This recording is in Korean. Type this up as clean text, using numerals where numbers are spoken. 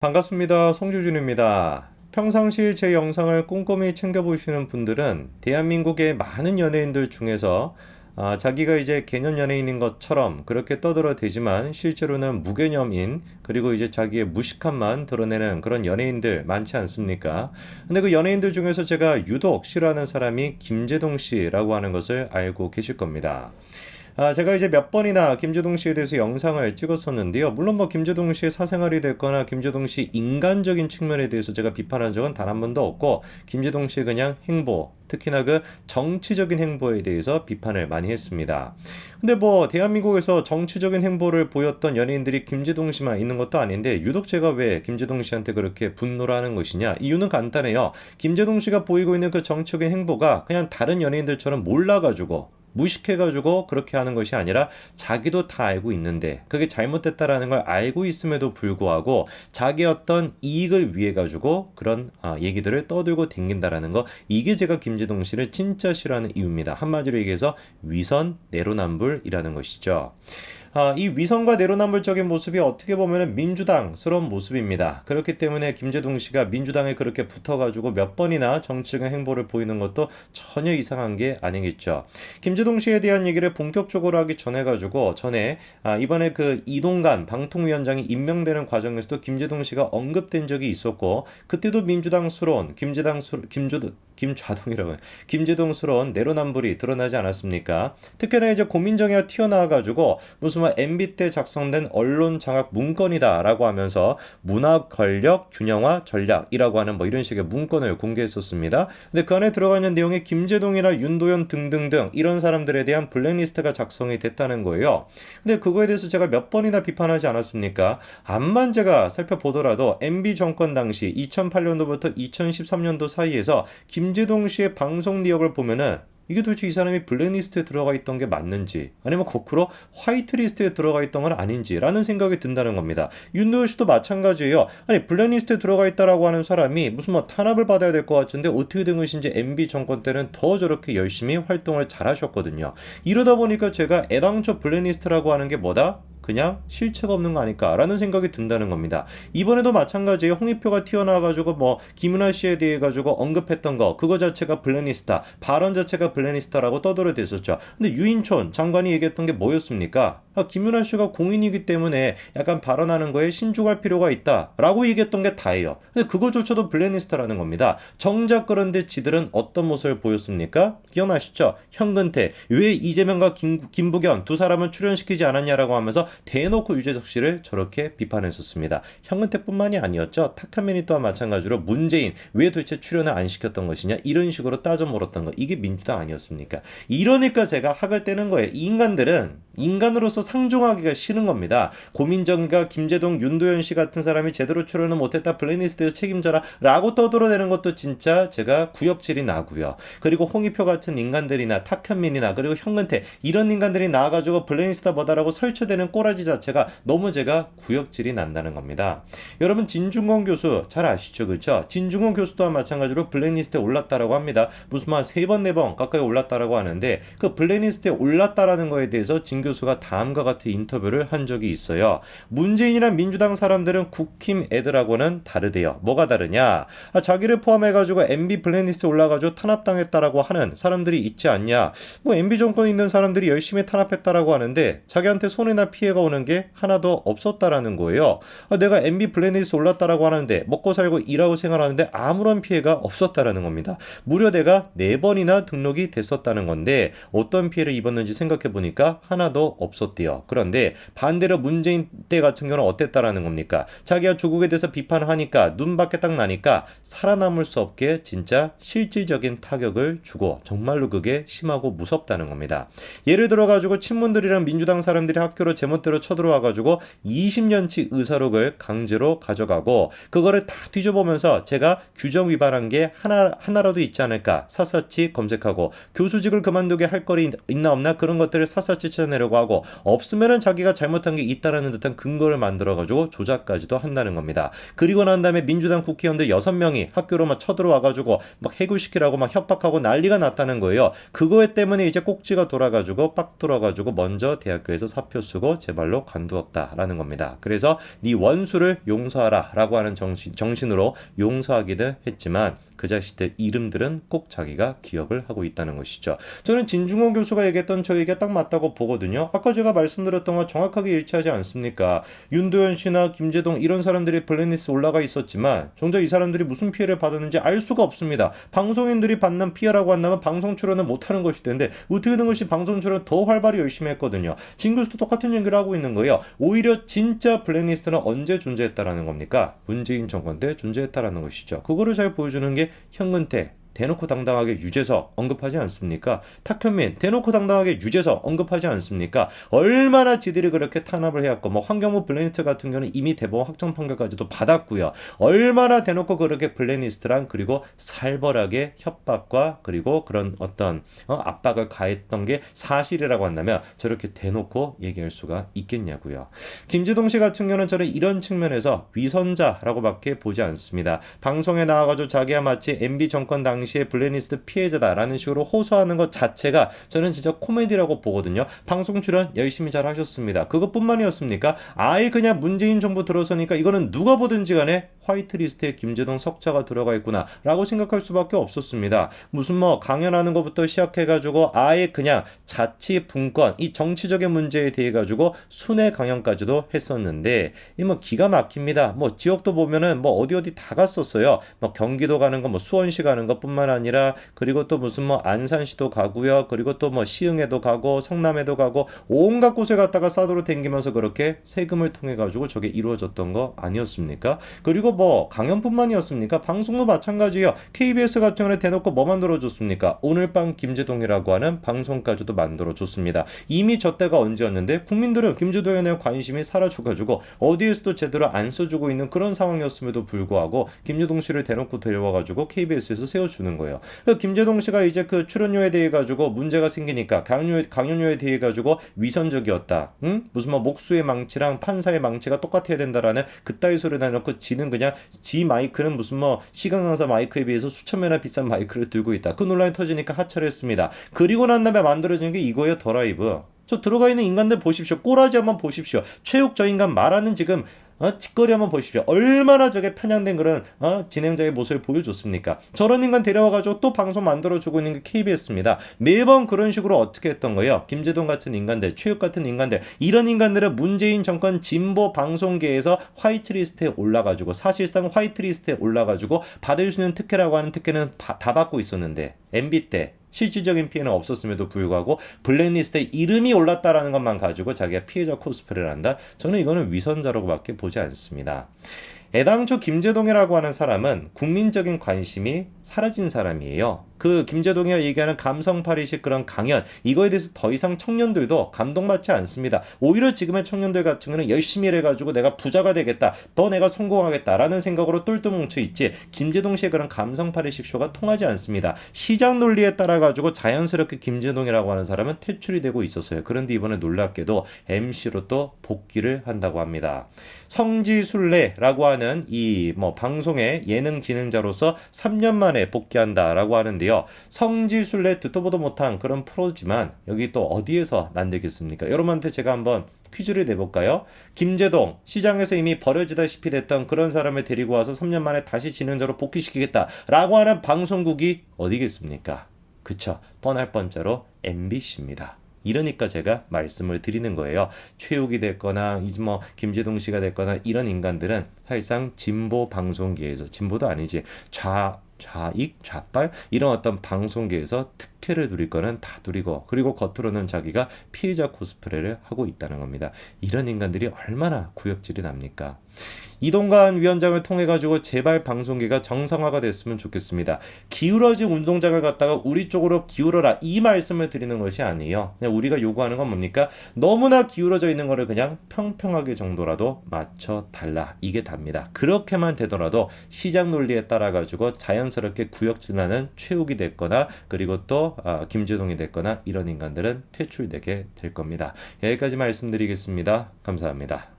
반갑습니다. 송주준입니다. 평상시 제 영상을 꼼꼼히 챙겨보시는 분들은 대한민국의 많은 연예인들 중에서 자기가 이제 개념 연예인인 것처럼 그렇게 떠들어대지만 실제로는 무개념인, 그리고 이제 자기의 무식함만 드러내는 그런 연예인들 많지 않습니까? 근데 그 연예인들 중에서 제가 유독 싫어하는 사람이 김제동 씨라고 하는 것을 알고 계실 겁니다. 제가 이제 몇 번이나 김제동 씨에 대해서 영상을 찍었었는데요. 물론 뭐 김제동 씨의 사생활이 됐거나 김제동 씨 인간적인 측면에 대해서 제가 비판한 적은 단 한 번도 없고, 김제동 씨의 그냥 행보, 특히나 그 정치적인 행보에 대해서 비판을 많이 했습니다. 근데 뭐 대한민국에서 정치적인 행보를 보였던 연예인들이 김제동 씨만 있는 것도 아닌데, 유독 제가 왜 김제동 씨한테 그렇게 분노를 하는 것이냐? 이유는 간단해요. 김제동 씨가 보이고 있는 그 정치적인 행보가 그냥 다른 연예인들처럼 몰라가지고 무식해가지고 그렇게 하는 것이 아니라, 자기도 다 알고 있는데 그게 잘못됐다라는 걸 알고 있음에도 불구하고 자기 어떤 이익을 위해 가지고 그런 얘기들을 떠들고 댕긴다라는 거, 이게 제가 김제동 씨를 진짜 싫어하는 이유입니다. 한마디로 얘기해서 위선 내로남불이라는 것이죠. 이 위선과 내로남불적인 모습이 어떻게 보면 민주당스러운 모습입니다. 그렇기 때문에 김제동 씨가 민주당에 그렇게 붙어가지고 몇 번이나 정치적인 행보를 보이는 것도 전혀 이상한 게 아니겠죠. 김제동 씨에 대한 얘기를 본격적으로 하기 전에 가지고, 전에 이번에 그 이동관 방통위원장이 임명되는 과정에서도 김제동 씨가 언급된 적이 있었고, 그때도 민주당스러운 김좌동이라고 김제동스러운 내로남불이 드러나지 않았습니까? 특히나 이제 고민정의가 튀어나와가지고 무슨 뭐 MB 때 작성된 언론 장악 문건이다라고 하면서 문화 권력 균형화 전략이라고 하는 뭐 이런 식의 문건을 공개했었습니다. 근데 그 안에 들어가 있는 내용에 김제동이나 윤도현 등등등 이런 사람들에 대한 블랙리스트가 작성이 됐다는 거예요. 근데 그거에 대해서 제가 몇 번이나 비판하지 않았습니까? 암만 제가 살펴보더라도 MB 정권 당시 2008년도부터 2013년도 사이에서 김제동 씨의 방송 내역을 보면은, 이게 도대체 이 사람이 블랙리스트에 들어가 있던 게 맞는지, 아니면 거꾸로 화이트리스트에 들어가 있던 건 아닌지라는 생각이 든다는 겁니다. 윤도현 씨도 마찬가지예요. 아니, 블랙리스트에 들어가 있다라고 하는 사람이 무슨 뭐 탄압을 받아야 될 것 같은데 어떻게 된 것인지, MB 정권 때는 더 저렇게 열심히 활동을 잘 하셨거든요. 이러다 보니까 제가 애당초 블랙리스트라고 하는 게 뭐다? 그냥 실체가 없는 거 아닐까라는 생각이 든다는 겁니다. 이번에도 마찬가지예요. 홍익표가 튀어나와가지고 뭐 김은하 씨에 대해 가지고 언급했던 거, 그거 자체가 블랙리스트다, 발언 자체가 블랙리스트라고 떠들어댔었죠. 근데 유인촌 장관이 얘기했던 게 뭐였습니까? 김윤아 씨가 공인이기 때문에 약간 발언하는 거에 신중할 필요가 있다라고 얘기했던 게 다예요. 근데 그거조차도 블랙리스트라는 겁니다. 정작 그런데 지들은 어떤 모습을 보였습니까? 기억나시죠? 현근태, 왜 이재명과 김부겸 두 사람을 출연시키지 않았냐라고 하면서 대놓고 유재석 씨를 저렇게 비판했었습니다. 현근태뿐만이 아니었죠. 탁현민이 또한 마찬가지로 문재인 왜 도대체 출연을 안 시켰던 것이냐, 이런 식으로 따져 물었던 거, 이게 민주당 아니었습니까? 이러니까 제가 학을 떼는 거예요. 이 인간들은 인간으로서 상종하기가 싫은 겁니다. 고민정의가 김제동, 윤도현 씨 같은 사람이 제대로 출연을 못했다, 블랙리스트에서 책임져라 라고 떠들어대는 것도 진짜 제가 구역질이 나고요. 그리고 홍익표 같은 인간들이나 탁현민이나 그리고 현근태, 이런 인간들이 나와가지고 블랙리스트 뭐다라고 설쳐대는 꼬라지 자체가 너무 제가 구역질이 난다는 겁니다. 여러분, 진중권 교수 잘 아시죠? 그렇죠? 진중권 교수 또한 마찬가지로 블랙리스트에 올랐다라고 합니다. 무슨 한 3번 4번 가까이 올랐다라고 하는데, 그 블랙리스트에 올랐다라는 거에 대해서 진 교수가 다음과 같은 인터뷰를 한 적이 있어요. 문재인이란 민주당 사람들은 국힘 애들하고는 다르대요. 뭐가 다르냐? 자기를 포함해가지고 MB 블랙리스트에 올라가지고 탄압당했다라고 하는 사람들이 있지 않냐? 뭐 MB 정권에 있는 사람들이 열심히 탄압했다라고 하는데 자기한테 손해나 피해가 오는 게 하나도 없었다라는 거예요. 내가 MB 블랙리스트 올랐다라고 하는데 먹고 살고 일하고 생활하는데 아무런 피해가 없었다라는 겁니다. 무려 내가 4번이나 등록이 됐었다는 건데 어떤 피해를 입었는지 생각해 보니까 하나도 없었대요. 그런데 반대로 문재인 때 같은 경우는 어땠다라는 겁니까? 자기가 조국에 대해서 비판을 하니까 눈밖에 딱 나니까 살아남을 수 없게 진짜 실질적인 타격을 주고, 정말로 그게 심하고 무섭다는 겁니다. 예를 들어가지고 친문들이랑 민주당 사람들이 학교로 제멋대로 쳐들어와가지고 20년치 의사록을 강제로 가져가고, 그거를 다 뒤져보면서 제가 규정 위반한 게 하나라도 있지 않을까 샅샅이 검색하고, 교수직을 그만두게 할 거리 있나 없나 그런 것들을 샅샅이 찾아내려고 하고, 없으면은 자기가 잘못한 게 있다라는 듯한 근거를 만들어가지고 조작까지도 한다는 겁니다. 그리고 난 다음에 민주당 국회의원들 6명이 학교로 막 쳐들어와가지고 막 해고시키라고 막 협박하고 난리가 났다는 거예요. 그거에 때문에 이제 꼭지가 돌아가지고 빡 돌아가지고 먼저 대학교에서 사표 쓰고 제발로 관두었다라는 겁니다. 그래서 네 원수를 용서하라 라고 하는 정신으로 용서하기는 했지만 그 자식들 이름들은 꼭 자기가 기억을 하고 있다는 것이죠. 저는 진중권 교수가 얘기했던 저 얘기가 딱 맞다고 보거든요. 아까 제가 말씀드렸던 거 정확하게 일치하지 않습니까? 윤도현 씨나 김제동 이런 사람들이 블랙리스트 올라가 있었지만 정작 이 사람들이 무슨 피해를 받았는지 알 수가 없습니다. 방송인들이 받는 피해라고 한다면 방송 출연을 못하는 것이 되는데 어떻게 된 것이 방송 출연 더 활발히 열심히 했거든요. 진 교수도 똑같은 얘기를 하고 있는 거예요. 오히려 진짜 블랙리스트는 언제 존재했다라는 겁니까? 문재인 정권 때 존재했다라는 것이죠. 그거를 잘 보여주는 게 현근택 대놓고 당당하게 유재석 언급하지 않습니까? 탁현민 대놓고 당당하게 유재석 언급하지 않습니까? 얼마나 지들이 그렇게 탄압을 해왔고 뭐 황경무 블랙리스트 같은 경우는 이미 대법원 확정 판결까지도 받았고요. 얼마나 대놓고 그렇게 블랙리스트랑 그리고 살벌하게 협박과 그리고 그런 어떤 압박을 가했던 게 사실이라고 한다면 저렇게 대놓고 얘기할 수가 있겠냐고요. 김제동 씨 같은 경우는 저는 이런 측면에서 위선자라고밖에 보지 않습니다. 방송에 나와가지고 자기가 마치 MB 정권 당시에 블랙리스트 피해자다라는 식으로 호소하는 것 자체가 저는 진짜 코미디라고 보거든요. 방송 출연 열심히 잘 하셨습니다. 그것뿐만이었습니까? 아예 그냥 문재인 정부 들어서니까 이거는 누가 보든지 간에 화이트리스트에 김제동 석자가 들어가 있구나 라고 생각할 수밖에 없었습니다. 무슨 뭐 강연하는 것부터 시작해가지고 아예 그냥 자치 분권 이 정치적인 문제에 대해 가지고 순회 강연까지도 했었는데 이 뭐 기가 막힙니다. 뭐 지역도 보면은 뭐 어디 다 갔었어요. 뭐 경기도 가는 거 뭐 수원시 가는 것뿐만 아니라 그리고 또 무슨 뭐 안산시도 가고요. 그리고 또 뭐 시흥에도 가고 성남에도 가고 온갖 곳에 갔다가 싸도로 댕기면서 그렇게 세금을 통해 가지고 저게 이루어졌던 거 아니었습니까? 그리고 뭐 강연뿐만이었습니까? 방송도 마찬가지예요. KBS 같은 경우는 대놓고 뭐 만들어줬습니까? 오늘 밤 김제동이라고 하는 방송까지도 만들어줬습니다. 이미 저 때가 언제였는데 국민들은 김제동에 대한 관심이 사라져가지고 어디에서도 제대로 안 써주고 있는 그런 상황이었음에도 불구하고 김제동 씨를 대놓고 데려와가지고 KBS에서 세워주는 거예요. 김제동 씨가 이제 그 출연료에 대해 가지고 문제가 생기니까 강연료에 대해 가지고 위선적이었다. 응? 무슨 뭐 목수의 망치랑 판사의 망치가 똑같아야 된다라는 그따위 소리 내놓고 지는 그냥 지 마이크는 무슨 뭐 시간 강사 마이크에 비해서 수천 배나 비싼 마이크를 들고 있다. 그 논란이 터지니까 하차를 했습니다. 그리고 난 다음에 만들어진 게 이거예요. 더 라이브. 저 들어가 있는 인간들 보십시오. 꼬라지 한번 보십시오. 최욱 저 인간 말하는 지금 짓거리 한번 보십시오. 얼마나 저게 편향된 그런 진행자의 모습을 보여줬습니까? 저런 인간 데려와가지고 또 방송 만들어주고 있는 게 KBS입니다. 매번 그런 식으로 어떻게 했던 거예요? 김제동 같은 인간들, 최욱 같은 인간들, 이런 인간들은 문재인 정권 진보 방송계에서 화이트리스트에 올라가지고 사실상 화이트리스트에 올라가지고 받을 수 있는 특혜라고 하는 특혜는 다 받고 있었는데 MB 때 실질적인 피해는 없었음에도 불구하고 블랙리스트에 이름이 올랐다라는 것만 가지고 자기가 피해자 코스프레를 한다? 저는 이거는 위선자라고밖에 보지 않습니다. 애당초 김제동이라고 하는 사람은 국민적인 관심이 사라진 사람이에요. 그 김제동이 얘기하는 감성팔이식 그런 강연 이거에 대해서 더 이상 청년들도 감동받지 않습니다. 오히려 지금의 청년들 같은 경우는 열심히 일해가지고 내가 부자가 되겠다, 더 내가 성공하겠다라는 생각으로 똘똘 뭉쳐있지 김제동 씨의 그런 감성팔이식 쇼가 통하지 않습니다. 시장 논리에 따라가지고 자연스럽게 김제동이라고 하는 사람은 퇴출이 되고 있었어요. 그런데 이번에 놀랍게도 MC로 또 복귀를 한다고 합니다. 성지순례라고 하는 이 뭐 방송의 예능 진행자로서 3년 만에 복귀한다라고 하는데요. 성지순례 듣도 보도 못한 그런 프로지만 여기 또 어디에서 만들겠습니까? 여러분한테 제가 한번 퀴즈를 내볼까요? 김제동 시장에서 이미 버려지다시피 됐던 그런 사람을 데리고 와서 3년 만에 다시 진행자로 복귀시키겠다라고 하는 방송국이 어디겠습니까? 그쵸, 뻔할 뻔자로 MBC입니다. 이러니까 제가 말씀을 드리는 거예요. 최욱이 됐거나 이제 뭐 김제동 씨가 됐거나 이런 인간들은 사실상 진보 방송계에서, 진보도 아니지, 좌익, 좌빨 이런 어떤 방송계에서 특혜를 누릴 거는 다 누리고, 그리고 겉으로는 자기가 피해자 코스프레를 하고 있다는 겁니다. 이런 인간들이 얼마나 구역질이 납니까? 이동관 위원장을 통해 가지고 제발 방송계가 정상화가 됐으면 좋겠습니다. 기울어진 운동장을 갖다가 우리 쪽으로 기울어라 이 말씀을 드리는 것이 아니에요. 그냥 우리가 요구하는 건 뭡니까? 너무나 기울어져 있는 거를 그냥 평평하게 정도라도 맞춰 달라, 이게 답니다. 그렇게만 되더라도 시장 논리에 따라 가지고 자연스럽게 구역질하는 최욱이 됐거나 그리고 또 김제동이 됐거나 이런 인간들은 퇴출되게 될 겁니다. 여기까지 말씀드리겠습니다. 감사합니다.